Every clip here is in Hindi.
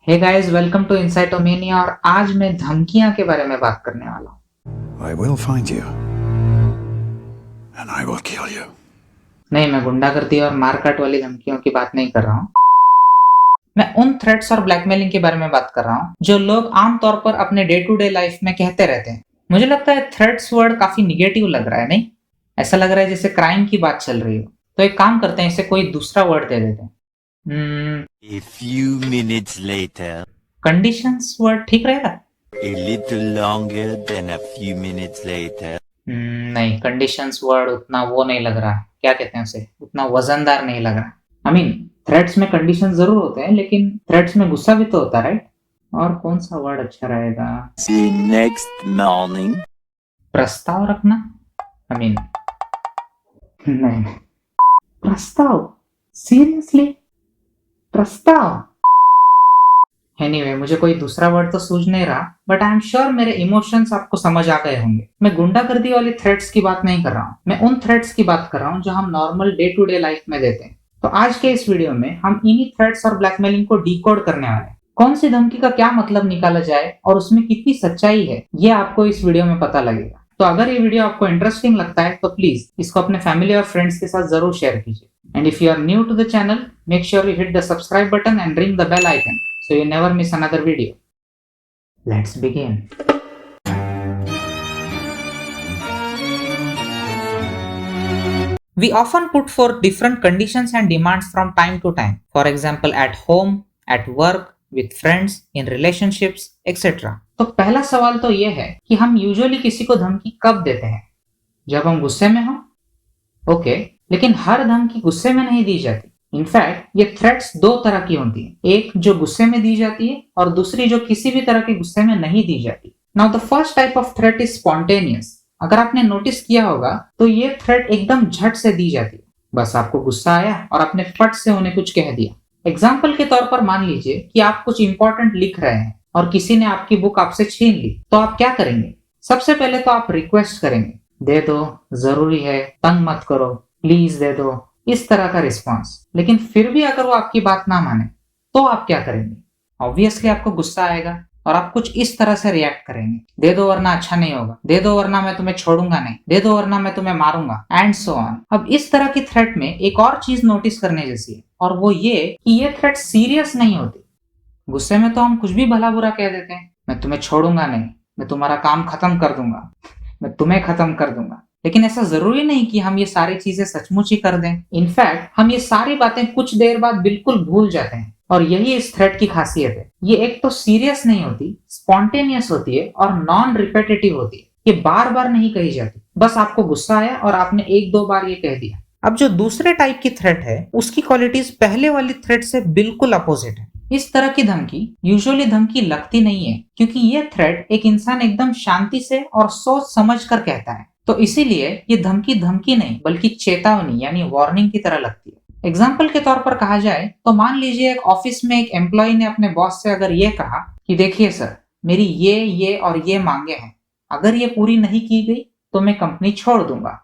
Hey guys, welcome to Insightomania. और आज मैं धमकियां के बारे में बात करने वाला हूँ। I will find you, and I will kill you. नहीं, मैं गुंडागर्दी और मारकाट वाली धमकियों की बात नहीं कर रहा हूँ। मैं उन थ्रेट्स और ब्लैकमेलिंग के बारे में बात कर रहा हूँ जो लोग आमतौर पर अपने डे टू डे लाइफ में कहते रहते हैं। मुझे लगता है थ्रेट्स वर्ड काफी निगेटिव लग रहा है, नहीं? ऐसा लग रहा है जैसे क्राइम की बात चल रही हो। तो एक काम करते हैं, इसे कोई दूसरा वर्ड दे देते हैं। A few minutes later, conditions word ठीक रहेगा? a little longer than a few minutes later. नहीं, कंडीशंस वर्ड उतना वो नहीं लग रहा है। क्या कहते हैं उसे, उतना वजनदार नहीं लग रहा। आई मीन थ्रेट्स में कंडीशन जरूर होते हैं, लेकिन थ्रेट्स में गुस्सा भी तो होता है, राइट? और कौन सा वर्ड अच्छा रहेगा? The next morning, प्रस्ताव रखना। आई मीन नहीं, प्रस्ताव, सीरियसली प्रस्ताव। एनीवे, मुझे कोई दूसरा वर्ड तो सूझ नहीं रहा, बट आई एम श्योर मेरे इमोशंस आपको समझ आ गए होंगे। मैं गुंडागर्दी वाली थ्रेट्स की बात नहीं कर रहा हूँ, मैं उन थ्रेट्स की बात कर रहा हूँ जो हम normal day to day life में देते हैं। तो आज के इस वीडियो में हम इन्हीं थ्रेट्स और ब्लैकमेलिंग को डिकोड करने वाले हैं। कौन सी धमकी का क्या मतलब निकाला जाए और उसमें कितनी सच्चाई है, ये आपको इस वीडियो में पता लगेगा। तो अगर ये वीडियो आपको इंटरेस्टिंग लगता है तो प्लीज इसको अपने फैमिली और फ्रेंड्स के साथ जरूर शेयर कीजिए। And if you are new to the channel, make sure you hit the subscribe button and ring the bell icon so you never miss another video. Let's begin. We often put forth different conditions and demands from time to time. For example, at home, at work, with friends, in relationships, etc. तो पहला सवाल तो ये है कि हम यूजुअली किसी को धमकी कब देते हैं? जब हम गुस्से में हो। ओके, लेकिन हर धमकी गुस्से में नहीं दी जाती। इनफैक्ट ये थ्रेट्स दो तरह की होती हैं, एक जो गुस्से में दी जाती है और दूसरी जो किसी भी तरह के गुस्से में नहीं दी जाती। Now the first type of threat is spontaneous. अगर आपने नोटिस किया होगा तो ये थ्रेट एकदम झट से दी जाती है। बस आपको गुस्सा आया और आपने फट से उन्हें कुछ कह दिया। एग्जाम्पल के तौर पर मान लीजिए कि आप कुछ इंपॉर्टेंट लिख रहे हैं और किसी ने आपकी बुक आपसे छीन ली, तो आप क्या करेंगे? सबसे पहले तो आप रिक्वेस्ट करेंगे, दे दो, जरूरी है, तंग मत करो, प्लीज दे दो, इस तरह का रिस्पॉन्स। लेकिन फिर भी अगर वो आपकी बात ना माने तो आप क्या करेंगे? ऑब्वियसली आपको गुस्सा आएगा और आप कुछ इस तरह से रिएक्ट करेंगे, दे दो वरना अच्छा नहीं होगा, दे दो वरना मैं तुम्हें छोड़ूंगा नहीं, दे दो वरना मैं तुम्हें मारूंगा, एंड सो ऑन। अब इस तरह की थ्रेट में एक और चीज नोटिस करने जैसी है, और वो ये कि ये थ्रेट सीरियस नहीं होती। गुस्से में तो हम कुछ भी भला बुरा कह देते हैं, मैं तुम्हें छोड़ूंगा नहीं, मैं तुम्हारा काम खत्म कर दूंगा, मैं तुम्हें खत्म कर दूंगा। लेकिन ऐसा जरूरी नहीं कि हम ये सारी चीजें सचमुच ही कर दें। इनफैक्ट हम ये सारी बातें कुछ देर बाद बिल्कुल भूल जाते हैं, और यही इस थ्रेट की खासियत है। ये एक तो सीरियस नहीं होती, स्पॉन्टेनियस होती है और नॉन रिपीटेटिव होती है। ये बार बार नहीं कही जाती, बस आपको गुस्सा आया और आपने एक दो बार ये कह दिया। अब जो दूसरे टाइप की थ्रेट है, उसकी क्वालिटीज पहले वाली थ्रेट से बिल्कुल अपोजिट है। इस तरह की धमकी यूजुअली धमकी लगती नहीं है, क्योंकि ये थ्रेट एक इंसान एकदम शांति से और सोच समझ कर कहता है। तो इसीलिए ये धमकी धमकी नहीं बल्कि चेतावनी यानी वार्निंग की तरह लगती है। एग्जाम्पल के तौर पर कहा जाए तो मान लीजिए एक ऑफिस में एक एम्प्लॉय ने अपने बॉस से अगर ये कहा कि देखिए सर, मेरी ये और ये मांगे हैं, अगर ये पूरी नहीं की गई तो मैं कंपनी छोड़ दूंगा।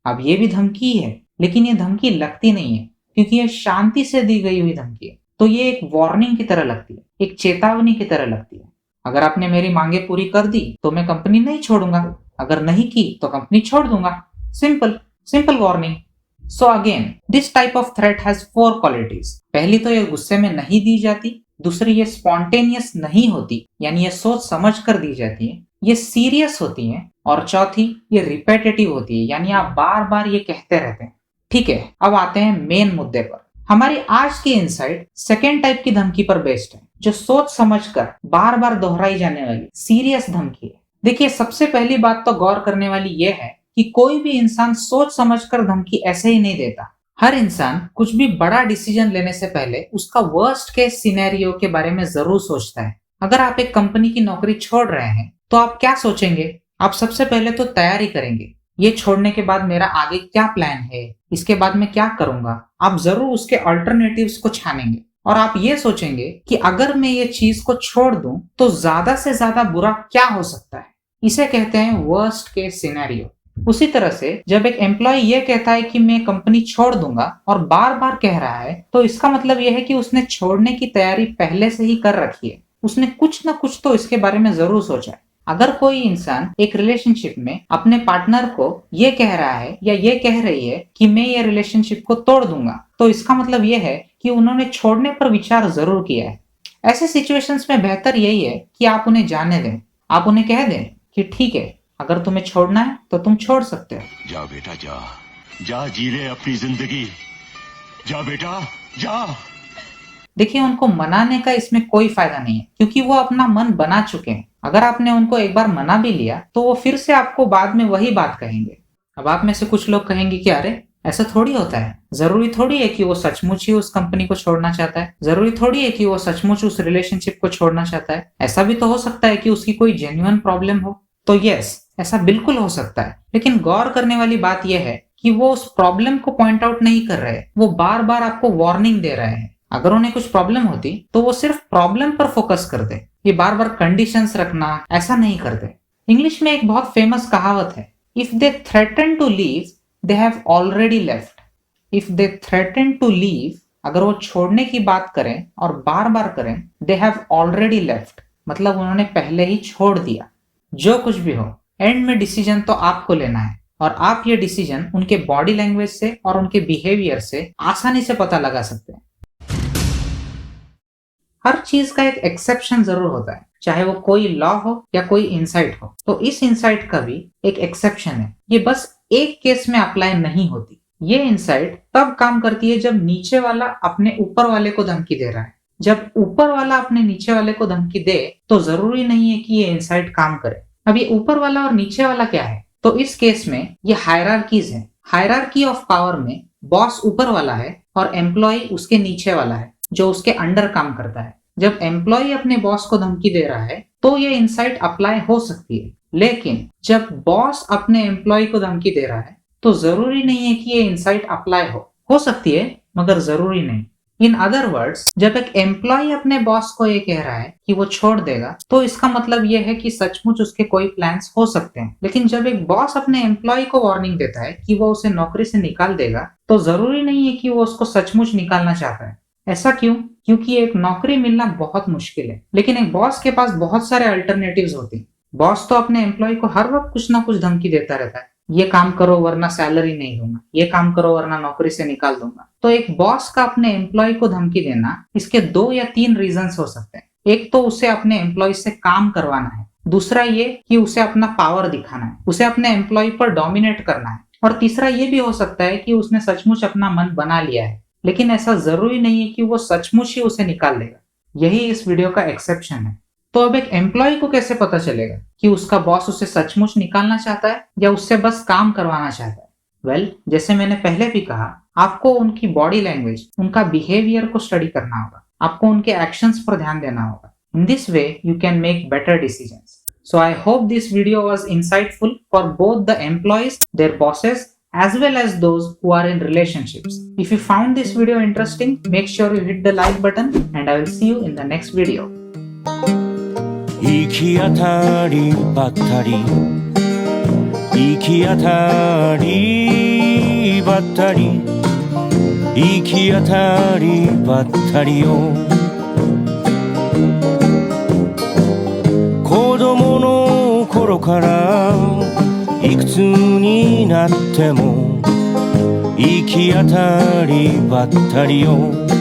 अब ये भी धमकी है, लेकिन ये धमकी लगती नहीं है क्योंकि ये शांति से दी गई हुई धमकी है। तो ये एक वार्निंग की तरह लगती है, एक चेतावनी की तरह लगती है। अगर आपने मेरी मांगे पूरी कर दी तो मैं कंपनी नहीं छोड़ूंगा, अगर नहीं की तो कंपनी छोड़ दूंगा। Simple warning. So again this type of threat has 4 qualities. पहली तो ये गुस्से में नहीं दी जाती, दूसरी ये स्पॉन्टेनियस नहीं होती यानी ये सोच समझ कर दी जाती है, ये सीरियस होती है, और चौथी ये रिपीटेटिव होती है यानी आप बार बार ये कहते रहते हैं। ठीक है, अब आते हैं मेन मुद्दे पर। हमारी आज की इनसाइट सेकेंड टाइप की धमकी पर बेस्ड है, जो सोच समझकर बार बार दोहराई जाने वाली सीरियस धमकी है। देखिए, सबसे पहली बात तो गौर करने वाली यह है कि कोई भी इंसान सोच समझकर धमकी ऐसे ही नहीं देता। हर इंसान कुछ भी बड़ा डिसीजन लेने से पहले उसका वर्स्ट केस सिनेरियो के बारे में जरूर सोचता है। अगर आप एक कंपनी की नौकरी छोड़ रहे हैं तो आप क्या सोचेंगे? आप सबसे पहले तो तैयारी करेंगे, ये छोड़ने के बाद मेरा आगे क्या प्लान है, इसके बाद मैं क्या करूंगा। आप जरूर उसके अल्टरनेटिव्स को छानेंगे और आप ये सोचेंगे कि अगर मैं ये चीज को छोड़ दूं तो ज्यादा से ज्यादा बुरा क्या हो सकता है। इसे कहते हैं वर्स्ट केस सिनेरियो। उसी तरह से जब एक एम्प्लॉय ये कहता है कि मैं कंपनी छोड़ दूंगा और बार बार कह रहा है, तो इसका मतलब यह है कि उसने छोड़ने की तैयारी पहले से ही कर रखी है। उसने कुछ ना कुछ तो इसके बारे में जरूर सोचा है। अगर कोई इंसान एक रिलेशनशिप में अपने पार्टनर को ये कह रहा है या ये कह रही है कि मैं ये रिलेशनशिप को तोड़ दूंगा, तो इसका मतलब ये है कि उन्होंने छोड़ने पर विचार जरूर किया है। ऐसे सिचुएशंस में बेहतर यही है कि आप उन्हें जाने दें। आप उन्हें कह दें कि ठीक है, अगर तुम्हें छोड़ना है तो तुम छोड़ सकते हो। जा बेटा जा, जा जी ले अपनी जिंदगी, जा बेटा जा। देखिए, उनको मनाने का इसमें कोई फायदा नहीं है, क्योंकि वो अपना मन बना चुके हैं। अगर आपने उनको एक बार मना भी लिया तो वो फिर से आपको बाद में वही बात कहेंगे। अब आप में से कुछ लोग कहेंगे कि अरे ऐसा थोड़ी होता है, जरूरी थोड़ी है कि वो सचमुच ही उस कंपनी को छोड़ना चाहता है, जरूरी थोड़ी है कि वो सचमुच उस रिलेशनशिप को छोड़ना चाहता है। ऐसा भी तो हो सकता है कि उसकी कोई जेन्युइन प्रॉब्लम हो। तो यस, ऐसा बिल्कुल हो सकता है, लेकिन गौर करने वाली बात यह है कि वो उस प्रॉब्लम को पॉइंट आउट नहीं कर रहे, वो बार बार आपको वार्निंग दे रहे हैं। अगर उन्हें कुछ प्रॉब्लम होती तो वो सिर्फ प्रॉब्लम पर फोकस करते, ये बार बार कंडीशंस रखना ऐसा नहीं करते। इंग्लिश में एक बहुत फेमस कहावत है, if they threaten to leave they have already left. If they threaten to leave, अगर वो छोड़ने की बात करें और बार बार करें, दे हैव ऑलरेडी लेफ्ट, मतलब उन्होंने पहले ही छोड़ दिया। जो कुछ भी हो, एंड में डिसीजन तो आपको लेना है, और आप ये डिसीजन उनके बॉडी लैंग्वेज से और उनके बिहेवियर से आसानी से पता लगा सकते हैं। हर चीज का एक एक्सेप्शन जरूर होता है, चाहे वो कोई लॉ हो या कोई इंसाइट हो। तो इस इंसाइट का भी एक एक्सेप्शन है, ये बस एक केस में अप्लाई नहीं होती। ये इंसाइट तब काम करती है जब नीचे वाला अपने ऊपर वाले को धमकी दे रहा है। जब ऊपर वाला अपने नीचे वाले को धमकी दे तो जरूरी नहीं है कि ये इंसाइट काम करे। अब ये ऊपर वाला और नीचे वाला क्या है? तो इस केस में ये हायरार्कीज है। हायरार्की ऑफ पावर में बॉस ऊपर वाला है और एम्प्लॉय उसके नीचे वाला है, जो उसके अंडर काम करता है। जब एम्प्लॉय अपने बॉस को धमकी दे रहा है तो ये इंसाइट अप्लाई हो सकती है, लेकिन जब बॉस अपने एम्प्लॉय को धमकी दे रहा है तो जरूरी नहीं है कि ये इंसाइट अप्लाई हो सकती है मगर जरूरी नहीं। इन अदर वर्ड्स, जब एक एम्प्लॉय अपने बॉस को ये कह रहा है कि वो छोड़ देगा तो इसका मतलब ये है कि सचमुच उसके कोई प्लान्स हो सकते हैं। लेकिन जब एक बॉस अपने एम्प्लॉय को वार्निंग देता है कि वो उसे नौकरी से निकाल देगा तो जरूरी नहीं है कि वो उसको सचमुच निकालना चाहता है। ऐसा क्यों? क्योंकि एक नौकरी मिलना बहुत मुश्किल है, लेकिन एक बॉस के पास बहुत सारे अल्टरनेटिव्स होते हैं। बॉस तो अपने एम्प्लॉय को हर वक्त कुछ ना कुछ धमकी देता रहता है, ये काम करो वरना सैलरी नहीं दूंगा, ये काम करो वरना नौकरी से निकाल दूंगा। तो एक बॉस का अपने एम्प्लॉय को धमकी देना, इसके 2 या 3 रीजंस हो सकते हैं। एक तो उसे अपने एम्प्लॉय से काम करवाना है, दूसरा ये कि उसे अपना पावर दिखाना है, उसे अपने एम्प्लॉय पर डोमिनेट करना है, और तीसरा ये भी हो सकता है कि उसने सचमुच अपना मन बना लिया है, लेकिन ऐसा जरूरी नहीं है कि वो सचमुच ही उसे निकाल लेगा। यही इस वीडियो का एक्सेप्शन है। तो अब एक एम्प्लॉय को कैसे पता चलेगा कि उसका बॉस उसे सचमुच निकालना चाहता है या उससे बस काम करवाना चाहता है? वेल, जैसे मैंने पहले भी कहा, आपको उनकी बॉडी लैंग्वेज, उनका बिहेवियर को स्टडी करना होगा, आपको उनके एक्शंस पर ध्यान देना होगा। In this way you can make better decisions. So I hope this video was insightful for both the employees, their bosses, as well as those who are in relationships. If you found this video interesting, make sure you hit the like button, and I will see you in the next video. 行き当たりばったり行き当たりばったり行き当たりばったりよ子供の頃からいくつになっても行き当たりばったりよ